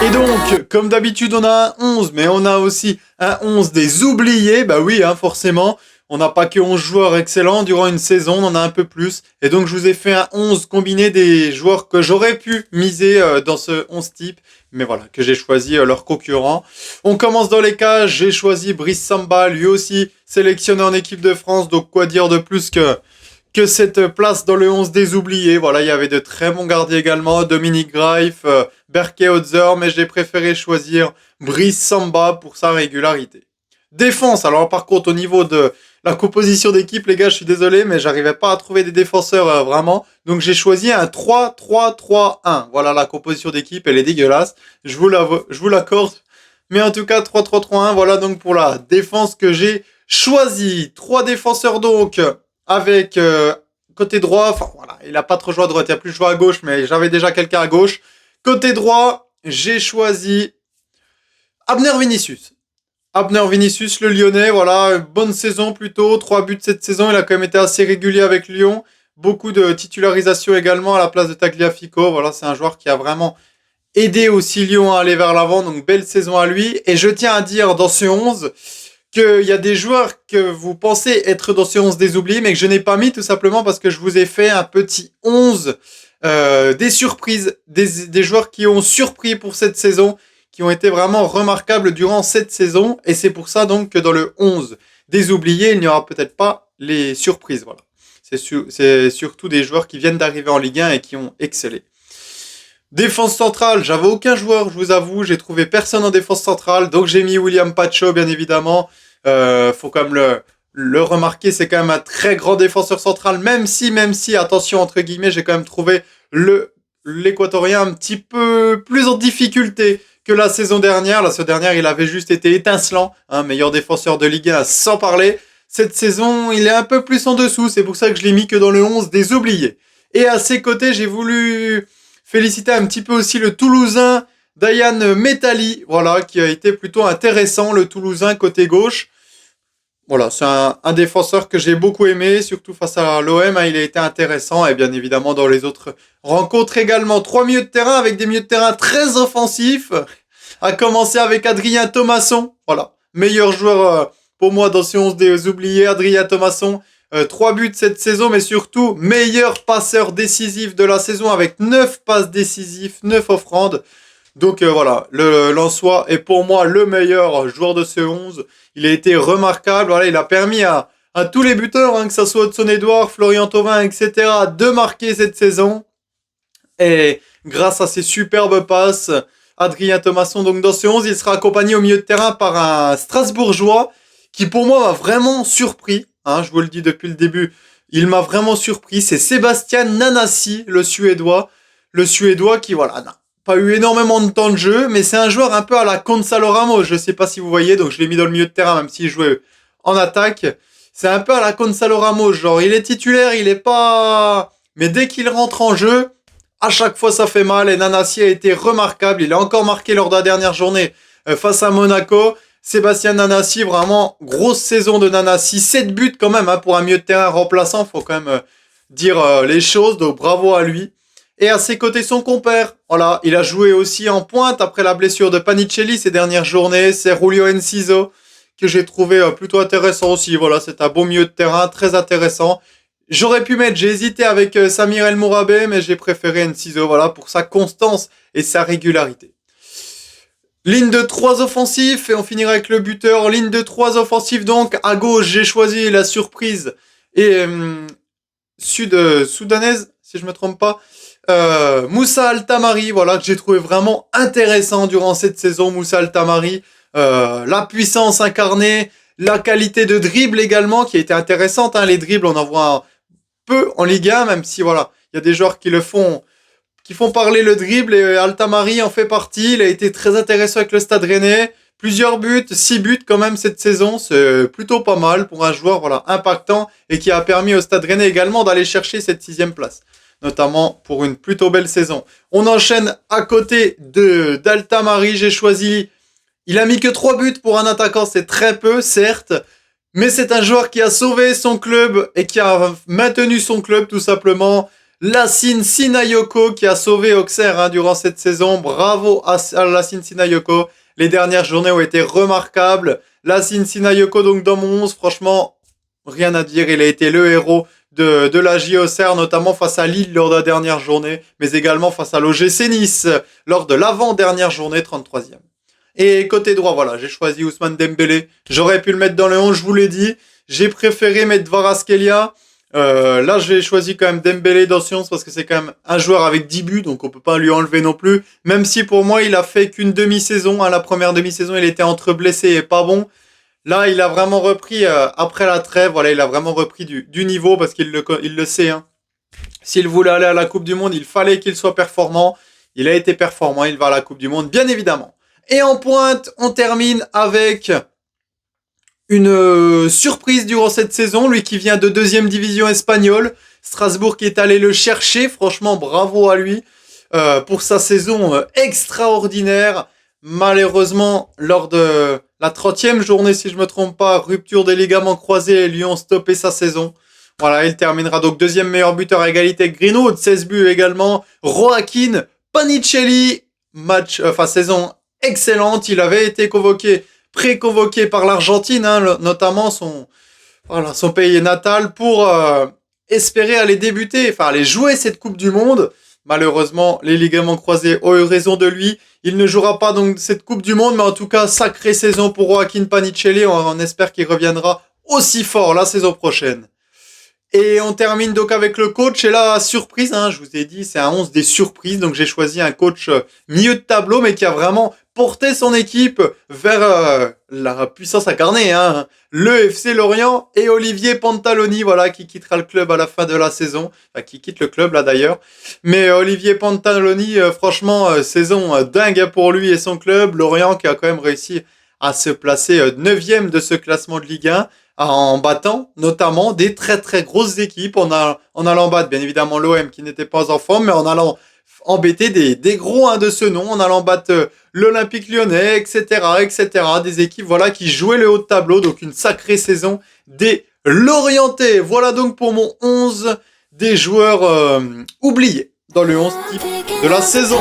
Et donc, comme d'habitude, on a un 11, mais on a aussi un 11 des oubliés. Bah oui, hein, forcément. On n'a pas que 11 joueurs excellents durant une saison, on en a un peu plus. Et donc, je vous ai fait un 11 combiné des joueurs que j'aurais pu miser dans ce 11 type. Mais voilà, que j'ai choisi leurs concurrents. On commence dans les cas. J'ai choisi Brice Samba, lui aussi sélectionné en équipe de France. Donc, quoi dire de plus que cette place dans le 11 des oubliés. Voilà, il y avait de très bons gardiens également, Dominique Greif, Berke Hotzer, mais j'ai préféré choisir Brice Samba pour sa régularité. Défense, alors par contre au niveau de la composition d'équipe, les gars, je suis désolé, mais j'arrivais pas à trouver des défenseurs vraiment, donc j'ai choisi un 3-3-3-1. Voilà la composition d'équipe, elle est dégueulasse, je vous l'accorde, mais en tout cas 3-3-3-1, voilà donc pour la défense que j'ai choisi. Trois défenseurs donc, avec côté droit, enfin voilà, il a pas trop joué à droite, il a plus joué à gauche, mais j'avais déjà quelqu'un à gauche. Côté droit, j'ai choisi Abner Vinicius. Abner Vinicius, le Lyonnais, voilà, bonne saison plutôt, 3 buts cette saison, il a quand même été assez régulier avec Lyon, beaucoup de titularisation également à la place de Tagliafico, voilà, c'est un joueur qui a vraiment aidé aussi Lyon à aller vers l'avant, donc belle saison à lui, et je tiens à dire dans ce 11 qu'il y a des joueurs que vous pensez être dans ce 11 des oubliés, mais que je n'ai pas mis tout simplement parce que je vous ai fait un petit 11 des surprises, des joueurs qui ont surpris pour cette saison, qui ont été vraiment remarquables durant cette saison, et c'est pour ça donc que dans le 11 des oubliés, il n'y aura peut-être pas les surprises, voilà. C'est surtout des joueurs qui viennent d'arriver en Ligue 1 et qui ont excellé. Défense centrale, j'avais aucun joueur, je vous avoue, j'ai trouvé personne en défense centrale, donc j'ai mis William Pacho, bien évidemment. Faut quand même le remarquer, c'est quand même un très grand défenseur central, même si, attention, entre guillemets, j'ai quand même trouvé l'équatorien un petit peu plus en difficulté que la saison dernière. La saison dernière, il avait juste été étincelant, hein, meilleur défenseur de Ligue 1 sans parler. Cette saison, il est un peu plus en dessous, c'est pour ça que je l'ai mis que dans le 11 des oubliés. Et à ses côtés, j'ai voulu féliciter un petit peu aussi le Toulousain Dayan Metali, voilà, qui a été plutôt intéressant, le Toulousain côté gauche. Voilà, c'est un défenseur que j'ai beaucoup aimé, surtout face à l'OM, hein, il a été intéressant, et bien évidemment dans les autres rencontres également. 3 milieux de terrain avec des milieux de terrain très offensifs, à commencer avec Adrien Thomasson, voilà, meilleur joueur pour moi dans ce 11 des oubliés, Adrien Thomasson. 3 buts cette saison, mais surtout meilleur passeur décisif de la saison avec 9 passes décisives, 9 offrandes. Donc voilà, le Lensois est pour moi le meilleur joueur de ce 11. Il a été remarquable, voilà, il a permis à tous les buteurs, hein, que ce soit Hudson-Edouard, Florian Thauvin, etc., de marquer cette saison. Et grâce à ses superbes passes, Adrien Thomasson, donc dans ce 11, il sera accompagné au milieu de terrain par un Strasbourgeois qui pour moi m'a vraiment surpris. Hein, je vous le dis depuis le début, il m'a vraiment surpris. C'est Sébastien Nanasi, le Suédois. Le Suédois qui, voilà, n'a pas eu énormément de temps de jeu, mais c'est un joueur un peu à la Gonzalo Ramos. Je sais pas si vous voyez, donc je l'ai mis dans le milieu de terrain, même s'il jouait en attaque. C'est un peu à la Gonzalo Ramos, genre il est titulaire, il est pas... Mais dès qu'il rentre en jeu, à chaque fois ça fait mal, et Nanasi a été remarquable. Il a encore marqué lors de la dernière journée face à Monaco. Sébastien Nanasi, vraiment grosse saison de Nanasi, 7 buts quand même, hein, pour un milieu de terrain remplaçant, faut quand même dire les choses, donc bravo à lui. Et à ses côtés son compère, voilà, il a joué aussi en pointe après la blessure de Panicelli ces dernières journées, c'est Julio Enciso, que j'ai trouvé plutôt intéressant aussi, voilà, c'est un beau milieu de terrain, très intéressant. J'aurais pu mettre, j'ai hésité avec Samir El Mourabé, mais j'ai préféré Enciso, voilà, pour sa constance et sa régularité. Ligne de 3 offensifs, et on finira avec le buteur. Ligne de 3 offensifs, donc à gauche j'ai choisi la surprise et soudanaise, si je me trompe pas, Moussa Altamari, voilà, que j'ai trouvé vraiment intéressant durant cette saison. Moussa Altamari, la puissance incarnée, la qualité de dribble également qui a été intéressante, hein. Les dribbles on en voit peu en Ligue 1, même si voilà, il y a des joueurs qui font parler le dribble, et Altamari en fait partie. Il a été très intéressant avec le Stade Rennais. Plusieurs buts, 6 buts quand même cette saison, c'est plutôt pas mal pour un joueur, voilà, impactant, et qui a permis au Stade Rennais également d'aller chercher cette 6e place, notamment pour une plutôt belle saison. On enchaîne à côté d'Altamari, j'ai choisi, il a mis que 3 buts pour un attaquant, c'est très peu certes, mais c'est un joueur qui a sauvé son club et qui a maintenu son club tout simplement. Lassine Sinayoko qui a sauvé Auxerre durant cette saison. Bravo à Lassine Sinayoko. Les dernières journées ont été remarquables. Lassine Sinayoko donc dans mon 11, franchement, rien à dire. Il a été le héros de la J Auxerre, notamment face à Lille lors de la dernière journée, mais également face à l'OGC Nice lors de l'avant-dernière journée, 33e. Et côté droit, voilà, j'ai choisi Ousmane Dembélé. J'aurais pu le mettre dans le 11, je vous l'ai dit. J'ai préféré mettre Kvaratskhelia. Là, j'ai choisi quand même Dembélé dans ce 11 parce que c'est quand même un joueur avec 10 buts, donc on peut pas lui enlever non plus. Même si pour moi, il a fait qu'une demi-saison. La première demi-saison, il était entre blessé et pas bon. Là, il a vraiment repris après la trêve. Voilà, il a vraiment repris du niveau parce qu'il le sait. S'il voulait aller à la Coupe du Monde, il fallait qu'il soit performant. Il a été performant, il va à la Coupe du Monde, bien évidemment. Et en pointe, on termine avec une surprise durant cette saison, lui qui vient de 2e division espagnole. Strasbourg qui est allé le chercher, franchement bravo à lui pour sa saison extraordinaire. Malheureusement, lors de la 30e journée, si je me trompe pas, rupture des ligaments croisés, lui ont stoppé sa saison. Voilà, il terminera donc 2e meilleur buteur à égalité avec Greenwood, 16 buts également. Joaquin Panicelli, saison excellente. Il avait été pré-convoqué par l'Argentine, notamment son pays natal, pour espérer aller jouer cette Coupe du Monde. Malheureusement, les ligaments croisés ont eu raison de lui. Il ne jouera pas donc cette Coupe du Monde, mais en tout cas, sacrée saison pour Joaquin Panicelli. On espère qu'il reviendra aussi fort la saison prochaine. Et on termine donc avec le coach. Et là, surprise, je vous ai dit, c'est un 11 des surprises. Donc j'ai choisi un coach milieu de tableau, mais qui a vraiment porté son équipe vers la puissance incarnée. Le FC Lorient et Olivier Pantaloni, voilà, qui quittera le club à la fin de la saison. Enfin, qui quitte le club là d'ailleurs. Mais Olivier Pantaloni, franchement, saison dingue pour lui et son club. Lorient qui a quand même réussi à se placer 9e de ce classement de Ligue 1. En battant notamment des très très grosses équipes, en allant battre bien évidemment l'OM qui n'était pas en forme, mais en allant embêter des gros de ce nom, en allant battre l'Olympique Lyonnais, etc., des équipes voilà qui jouaient le haut de tableau, donc une sacrée saison des Lorientais. Voilà donc pour mon 11 des joueurs oubliés dans le 11 type de la saison.